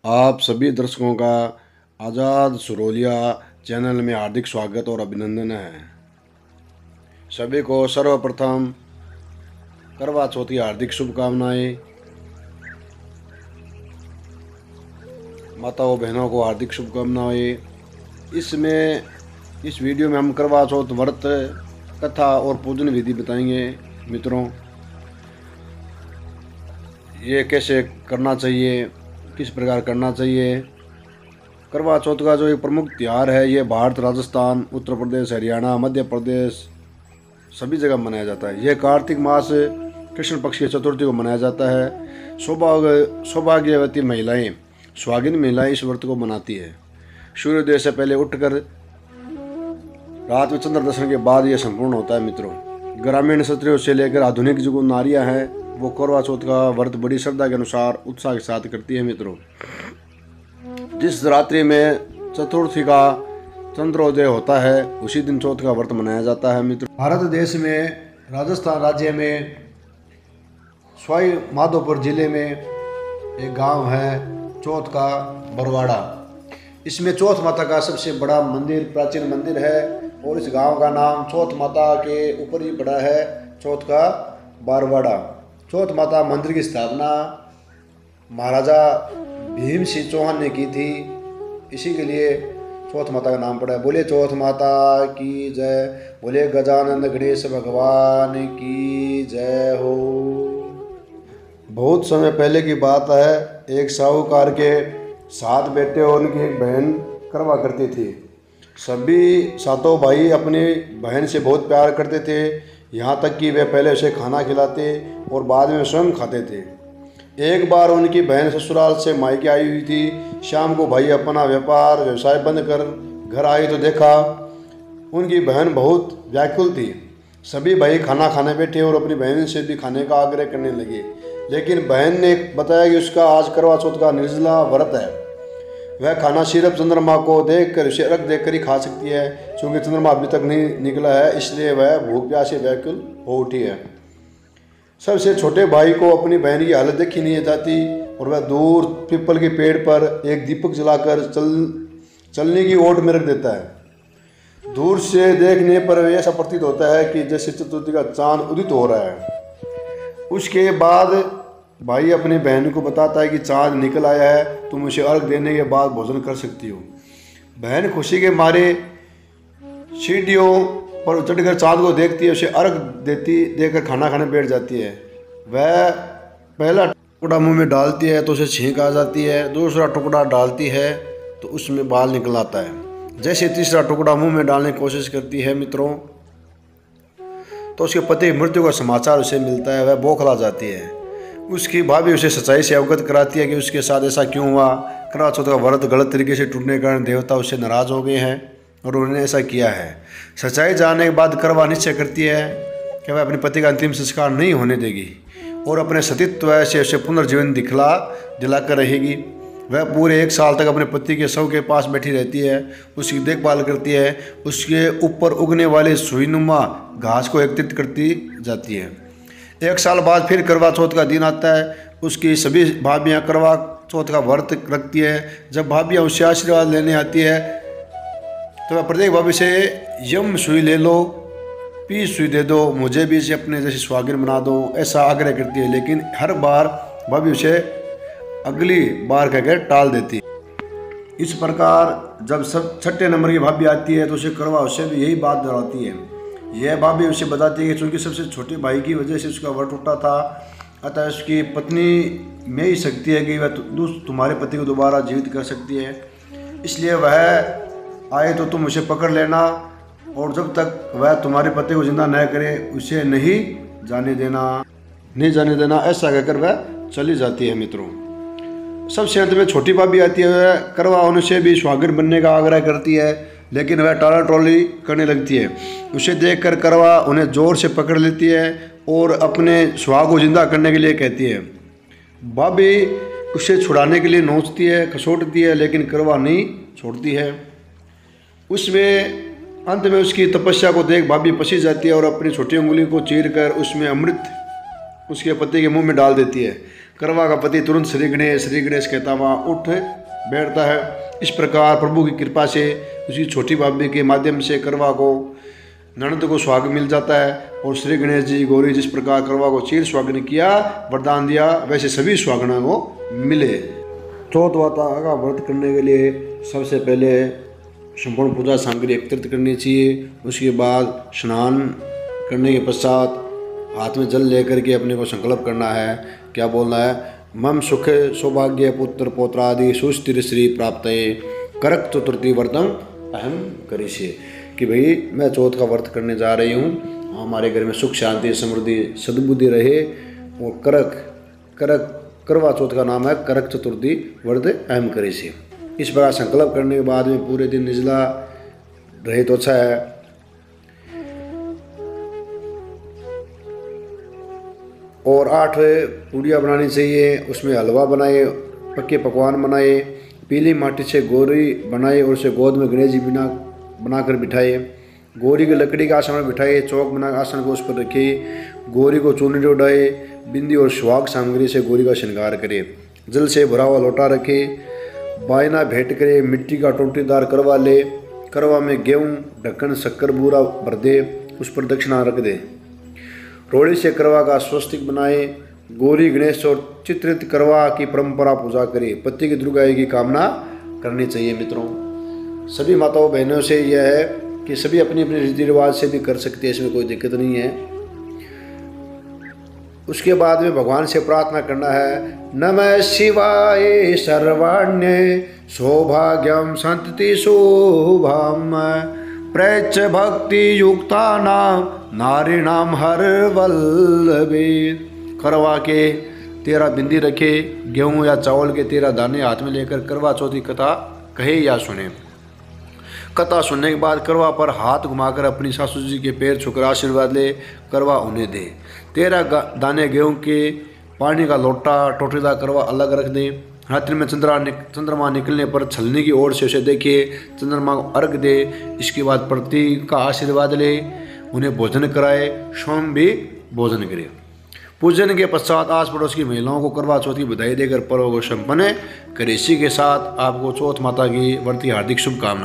आप सभी दर्शकों का आज़ाद सुरोलिया चैनल में हार्दिक स्वागत और अभिनंदन है। सभी को सर्वप्रथम करवा चौथ की हार्दिक शुभकामनाएं। माताओं बहनों को हार्दिक शुभकामनाएं। इस वीडियो में हम करवा चौथ व्रत कथा और पूजन विधि बताएंगे मित्रों। ये कैसे करना चाहिए, किस प्रकार करना चाहिए। करवा चौथ का जो एक प्रमुख त्यौहार है, ये भारत, राजस्थान, उत्तर प्रदेश, हरियाणा, मध्य प्रदेश सभी जगह मनाया जाता है। यह कार्तिक मास कृष्ण पक्ष की चतुर्थी को मनाया जाता है। सौभाग्यवती महिलाएं, सुहागिन महिलाएं इस व्रत को मनाती है। सूर्योदय से पहले उठकर रात में चंद्र दर्शन के बाद यह संपूर्ण होता है मित्रों। ग्रामीण क्षत्रियों से लेकर आधुनिक जो नारियां हैं वो करवा चौथ का व्रत बड़ी श्रद्धा के अनुसार उत्साह के साथ करती है मित्रों। जिस रात्रि में चतुर्थी का चंद्रोदय होता है उसी दिन चौथ का व्रत मनाया जाता है मित्रों। भारत देश में राजस्थान राज्य में सवाई माधोपुर जिले में एक गांव है चौथ का बरवाड़ा। इसमें चौथ माता का सबसे बड़ा मंदिर, प्राचीन मंदिर है और इस गांव का नाम चौथ माता के ऊपर ही पड़ा है, चौथ का बरवाड़ा। चौथ माता मंदिर की स्थापना महाराजा भीम सिंह चौहान ने की थी, इसी के लिए चौथ माता का नाम पड़ा है। बोले चौथ माता की जय, बोले गजानन गणेश भगवान की जय हो। बहुत समय पहले की बात है, एक साहूकार के 7 बेटे और उनकी एक बहन करवा करती थी। सभी सातों भाई अपनी बहन से बहुत प्यार करते थे, यहाँ तक कि वे पहले उसे खाना खिलाते और बाद में स्वयं खाते थे। एक बार उनकी बहन ससुराल से मायके आई हुई थी। शाम को भाई अपना व्यवसाय बंद कर घर आई तो देखा उनकी बहन बहुत व्याकुल थी। सभी भाई खाना खाने बैठे और अपनी बहन से भी खाने का आग्रह करने लगे, लेकिन बहन ने बताया कि उसका आज करवा चौथ का निर्जला व्रत है। वह खाना सिर्फ चंद्रमा को देखकर, उसे अर्घ देखकर ही खा सकती है, क्योंकि चंद्रमा अभी तक नहीं निकला है, इसलिए वह भूख प्यास से व्याकुल हो उठी है। सबसे छोटे भाई को अपनी बहन की हालत देखी नहीं जाती और वह दूर पीपल के पेड़ पर एक दीपक जलाकर चलने की ओट में रख देता है। दूर से देखने पर ऐसा प्रतीत होता है कि जैसे चतुर्थी का चांद उदित हो रहा है। उसके बाद भाई अपनी बहन को बताता है कि चांद निकल आया है, तुम उसे अर्घ देने के बाद भोजन कर सकती हो। बहन खुशी के मारे सीढ़ियों पर चढ़कर चांद को देखती है, उसे अर्घ देकर खाना खाने बैठ जाती है। वह पहला टुकड़ा मुंह में डालती है तो उसे छींक आ जाती है, दूसरा टुकड़ा डालती है तो उसमें बाल निकल आता है। जैसे तीसरा टुकड़ा मुंह में डालने की कोशिश करती है मित्रों तो उसके पति की मृत्यु का समाचार उसे मिलता है। वह बौखला जाती है। उसकी भाभी उसे सच्चाई से अवगत कराती है कि उसके साथ ऐसा क्यों हुआ। करवा चौथ का व्रत गलत तरीके से टूटने के कारण देवता उससे नाराज हो गए हैं और उन्होंने ऐसा किया है। सच्चाई जानने के बाद करवा निश्चय करती है कि वह अपने पति का अंतिम संस्कार नहीं होने देगी और अपने सतीत्व से उसे पुनर्जीवन दिलाकर रहेगी। वह पूरे 1 साल तक अपने पति के शव के पास बैठी रहती है, उसकी देखभाल करती है, उसके ऊपर उगने वाले सुईनुमा घास को एकत्रित करती जाती है। 1 साल बाद फिर करवा चौथ का दिन आता है। उसकी सभी भाभियाँ करवा चौथ का व्रत रखती है। जब भाभियाँ उससे आशीर्वाद लेने आती है तो वह प्रत्येक भाभी से यम सुई ले लो, पी सुई दे दो, मुझे भी इसे अपने जैसे सुहागिन बना दो, ऐसा आग्रह करती है। लेकिन हर बार भाभी उसे अगली बार कहकर टाल देती है। इस प्रकार जब सब 6ठे नंबर की भाभी आती है तो उसे करवा उससे भी यही बात दोहराती है। यह भाभी उसे बताती है कि चूँकि सबसे छोटे भाई की वजह से उसका व्रत टूटा था, अतः उसकी पत्नी में ही शक्ति है कि वह तुम्हारे पति को दोबारा जीवित कर सकती है, इसलिए वह आए तो तुम उसे पकड़ लेना और जब तक वह तुम्हारे पति को जिंदा न करे उसे नहीं जाने देना, ऐसा कहकर वह चली जाती है मित्रों। सबसे अंत में छोटी भाभी आती है। वह करवा उनसे भी सुहागिन बनने का आग्रह करती है, लेकिन वह टाला टोली करने लगती है। उसे देखकर करवा उन्हें जोर से पकड़ लेती है और अपने सुहाग को जिंदा करने के लिए कहती है। भाभी उसे छुड़ाने के लिए नोचती है, खसोटती है, लेकिन करवा नहीं छोड़ती है। उसमें अंत में उसकी तपस्या को देख भाभी पसी जाती है और अपनी छोटी उंगली को चीर कर उसमें अमृत उसके पति के मुंह में डाल देती है। करवा का पति तुरंत श्री गणेश कहता हुआ उठ बैठता है। इस प्रकार प्रभु की कृपा से उसकी छोटी भाभी के माध्यम से करवा को ननद को सुहाग मिल जाता है और श्री गणेश जी गौरी जिस प्रकार करवा को चीर सुहागन किया, वरदान दिया, वैसे सभी सुहागना को मिले। चौथ माता का व्रत करने के लिए सबसे पहले संपूर्ण पूजा सामग्री एकत्रित करनी चाहिए। उसके बाद स्नान करने के पश्चात हाथ में जल लेकर के अपने को संकल्प करना है। क्या बोलना है? मम सुख सौभाग्य पुत्र पौत्रादि सुस्थिर श्री प्राप्त करक चतुर्थी व्रतम अहम करिष्ये, कि भाई मैं चौथ का व्रत करने जा रही हूँ, हमारे घर में सुख शांति समृद्धि सद्बुद्धि रहे। और करवा चौथ का नाम है करक चतुर्थी व्रत अहम करिष्ये। इस प्रकार संकल्प करने के बाद में पूरे दिन निर्जला रहे तो अच्छा है। और 8 पूड़ियाँ बनानी चाहिए, उसमें हलवा बनाए, पक्के पकवान बनाए, पीली माटी से गौरी बनाए और उसे गोद में गणेश जी बनाकर बिठाए। गौरी की लकड़ी के आसन में बिठाए, चौक बना आसन को उस पर रखे, गौरी को चुनरी उड़ाए, बिंदी और सुहाग सामग्री से गौरी का श्रृंगार करे, जल से भरा हुआ लोटा रखे, बायना भेंट करे, मिट्टी का टोंटीदार करवा ले, करवा में गेहूँ ढक्कन शक्कर बूरा भर दे, उस पर दक्षिणा रख दे, रोड़ी से करवा का स्वस्तिक बनाए, गौरी गणेश और चित्रित करवा की परंपरा पूजा करे, पति की दीर्घायु की कामना करनी चाहिए। मित्रों, सभी माताओं बहनों से यह है कि सभी अपनी अपनी रीति रिवाज से भी कर सकते हैं, इसमें कोई दिक्कत नहीं है। उसके बाद में भगवान से प्रार्थना करना है, नमः शिवाय सर्वाण्य सौभाग्यम संतति शोभाम प्रच भक्ति युक्ता नाम नारीणाम हर वल्लभे। करवा के 13 बिंदी रखे, गेहूं या चावल के 13 दाने हाथ में लेकर करवा चौथ की कथा कहे या सुने। कथा सुनने के बाद करवा पर हाथ घुमाकर अपनी सासू जी के पैर छूकर आशीर्वाद ले, करवा उन्हें दे। 13 दाने गेहूं के पानी का लोटा टोटीदार करवा अलग रख दें। रात्रि में चंद्रमा निकलने पर छलनी की ओर से उसे देखिए, चंद्रमा को अर्घ दे। इसके बाद पति का आशीर्वाद ले, उन्हें भोजन कराए, स्वयं भी भोजन करे। पूजन के पश्चात आस पड़ोस की महिलाओं को करवा चौथ की बधाई देकर पर्व को संपन्न करे। इसी के साथ आपको चौथ माता की व्रत की हार्दिक शुभकामनाएं।